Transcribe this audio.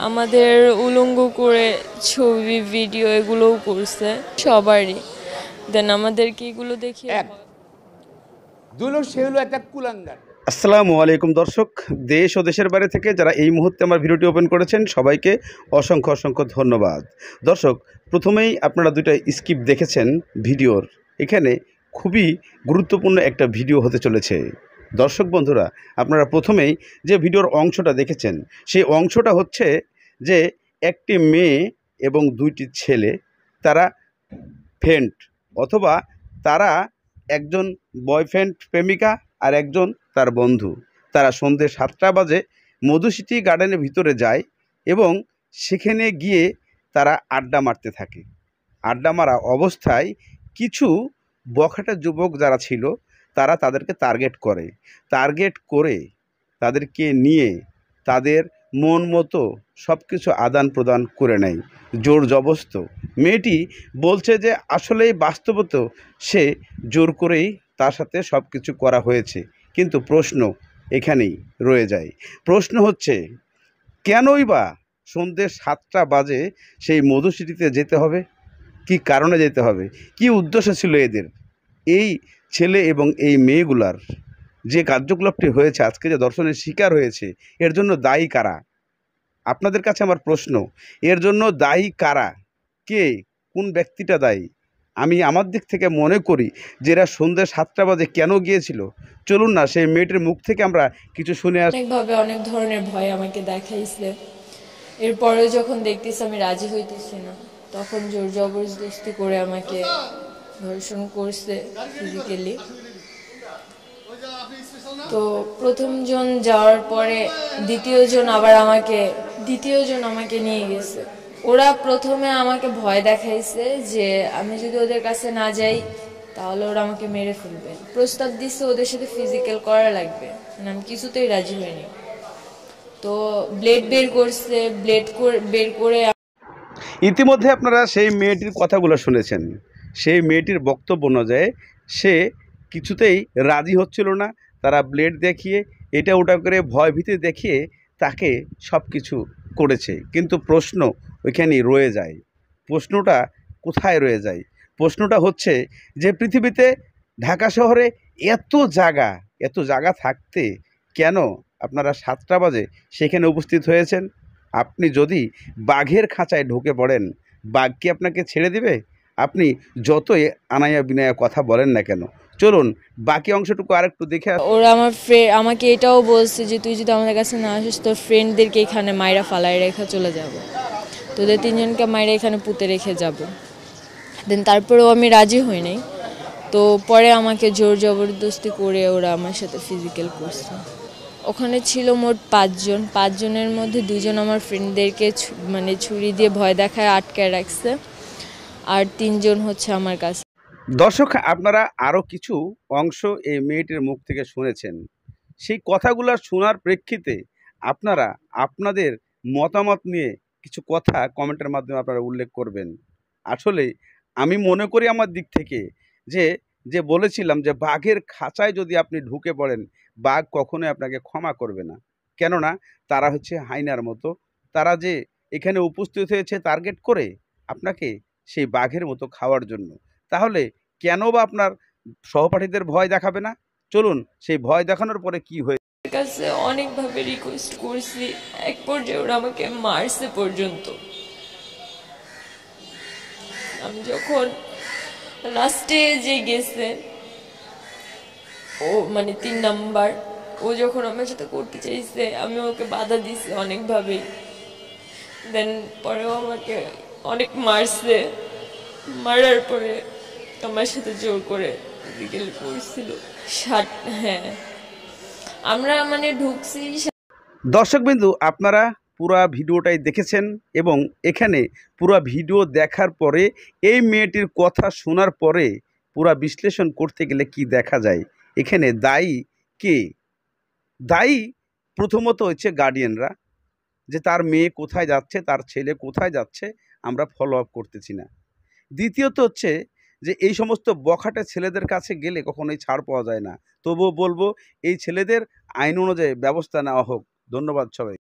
আমাদের উলঙ্গ করে ছবি ভিডিও এগুলোও করছে সবারই। দেন আমাদেরকে এগুলো দেখে সে হলো একটা কুলাঙ্গার। আসসালামু আলাইকুম দর্শক, দেশ ও দেশের বাইরে থেকে যারা এই মুহূর্তে আমার ভিডিওটি ওপেন করেছেন সবাইকে অসংখ্য অসংখ্য ধন্যবাদ। দর্শক, প্রথমেই আপনারা দুইটা স্কিপ দেখেছেন ভিডিওর। এখানে খুবই গুরুত্বপূর্ণ একটা ভিডিও হতে চলেছে। দর্শক বন্ধুরা, আপনারা প্রথমেই যে ভিডিওর অংশটা দেখেছেন সেই অংশটা হচ্ছে যে একটি মেয়ে এবং দুইটি ছেলে, তারা ফ্রেন্ড অথবা তারা একজন বয়ফ্রেন্ড প্রেমিকা আর একজন তার বন্ধু। তারা সন্ধ্যে 7টা বাজে মধুসিটি গার্ডেনের ভিতরে যায় এবং সেখানে গিয়ে তারা আড্ডা মারতে থাকে। আড্ডা মারা অবস্থায় কিছু বখাটে যুবক যারা ছিল তারা তাদেরকে টার্গেট করে তাদেরকে নিয়ে তাদের মন মতো সব কিছু আদান প্রদান করে নেয়, জোর জবস্ত। মেয়েটি বলছে যে আসলেই বাস্তবত সে জোর করেই তার সাথে সব কিছু করা হয়েছে, কিন্তু প্রশ্ন এখানেই রয়ে যায়। প্রশ্ন হচ্ছে, কেনই বা সন্ধ্যে 7টা বাজে সেই মধুসিটিতে যেতে হবে? কি কারণে যেতে হবে? কি উদ্দেশ্য ছিল এদের? এই ছেলে এবং এই মেয়েগুলার যে কার্যকলাপটি হয়েছে, আজকে যে দর্শনের শিকার হয়েছে, এর জন্য দায়ী কারা? আপনাদের কাছে আমার প্রশ্ন, এর জন্য দায়ী কারা? কে, কোন ব্যক্তিটা দায়ী? আমি আমার দিক থেকে মনে করি যে এরা সন্ধ্যে 7টা বাজে কেন গিয়েছিল, চলুন না সেই মেয়েটির মুখ থেকে আমরা কিছু শুনে আসি। অনেকভাবে অনেক ধরনের ভয় আমাকে দেখাইছে। এরপরে যখন দেখতেছি আমি রাজি হইতেছি না, তখন জোর জবরদস্তি করে আমাকে ধর্ষণ করছে ফিজিক্যালি। তো প্রথমজন যাওয়ার পরে দ্বিতীয়জন আমাকে নিয়ে গেছে। ওরা প্রথমে আমাকে ভয় দেখাইছে যে আমি যদি ওদের কাছে না যাই তাহলে ওরা আমাকে মেরে ফেলবে। প্রস্তাব দিচ্ছে ওদের সাথে ফিজিক্যাল করা লাগবে, আমি কিছুতেই রাজি হইনি। তো ব্লেড বের করছে, বের করে ইতিমধ্যে আপনারা সেই মেয়েটির কথাগুলো শুনেছেন। সেই মেয়েটির বক্তব্য অনুযায়ী সে কিছুতেই রাজি হচ্ছিল না। তারা ব্লেড দেখিয়ে এটা ওটা করে ভয় ভীতি দেখিয়ে তাকে সব কিছু করেছে। কিন্তু প্রশ্ন ওইখানেই রয়ে যায়। প্রশ্নটা কোথায় রয়ে যায়? প্রশ্নটা হচ্ছে যে পৃথিবীতে ঢাকা শহরে এত জায়গা থাকতে কেন আপনারা 7টা বাজে সেখানে উপস্থিত হয়েছেন? আপনি যদি বাঘের খাঁচায় ঢুকে পড়েন, বাঘ কি আপনাকে ছেড়ে দিবে? আপনি যতই আনায়া বিনায়া কথা বলেন না কেন। চলুন বাকি অংশটুকু আরেকটু দেখে ওরা আমাকে এটাও বলছে যে তুই যদি আমাদের কাছে না আসিস তোর ফ্রেন্ডদেরকে এখানে মাইরা ফালাই রেখে চলে যাব, তোদের 3জনকে মাইরা এখানে পুঁতে রেখে যাব। দেন তারপরেও আমি রাজি হই নাই। তো পরে আমাকে জোর জবরদস্তি করে ওরা আমার সাথে ফিজিক্যাল করছে। ওখানে ছিল মোট 5জন। 5জনের মধ্যে 2জন আমার ফ্রেন্ডদেরকে ছুরি দিয়ে ভয় দেখায় আটকায় রাখছে, আর 3জন হচ্ছে আমার কাছে। দর্শক, আপনারা আরও কিছু অংশ এই মেয়েটির মুখ থেকে শুনেছেন। সেই কথাগুলো শোনার প্রেক্ষিতে আপনারা আপনাদের মতামত নিয়ে কিছু কথা কমেন্টের মাধ্যমে আপনারা উল্লেখ করবেন। আসলে আমি মনে করি আমার দিক থেকে যে বলেছিলাম যে বাঘের খাঁচায় যদি আপনি ঢুকে পড়েন, বাঘ কখনোই আপনাকে ক্ষমা করবে না। কেননা তারা হচ্ছে হায়নার মতো। তারা যে এখানে উপস্থিত হয়েছে টার্গেট করে আপনাকে সেই বাঘের মতো খাওয়ার জন্য। তাহলে কেন বা আপনার সহপাঠীদের ভয় দেখাবে না? চলুন সেই ভয় দেখানোর পরে কি হয়েছে। কাছে অনেকভাবে রিকোয়েস্ট করছি, এক পর্যায়ে ওরা আমাকে মারছে পর্যন্ত। আমি যখন লাস্টে যে গেছে ও 3 নাম্বার, ও যখন আমার সাথে করতে চাইছে আমি ওকে বাধা দিছি অনেকভাবেই। দেন পরেও আমাকে অনেক মারছে। মারার পরে আমার সাথে জোর করে ফিজিক্যাল করছিল। হ্যাঁ, আমরা ঢুকছি। দর্শকবিন্দু, আপনারা পুরা ভিডিওটাই দেখেছেন এবং এখানে পুরা ভিডিও দেখার পরে এই মেয়েটির কথা শোনার পরে পুরা বিশ্লেষণ করতে গেলে কি দেখা যায়, এখানে দায়ী কে? দায়ী প্রথমত হচ্ছে গার্ডিয়ানরা, যে তার মেয়ে কোথায় যাচ্ছে, তার ছেলে কোথায় যাচ্ছে আমরা ফলো আপ করতেছি না। দ্বিতীয়ত হচ্ছে যে এই সমস্ত বখাটে ছেলেদের কাছে গেলে কখনোই ছাড় পাওয়া যায় না। তবুও বলবো এই ছেলেদের আইন অনুযায়ী ব্যবস্থা নেওয়া হোক। ধন্যবাদ সবাই।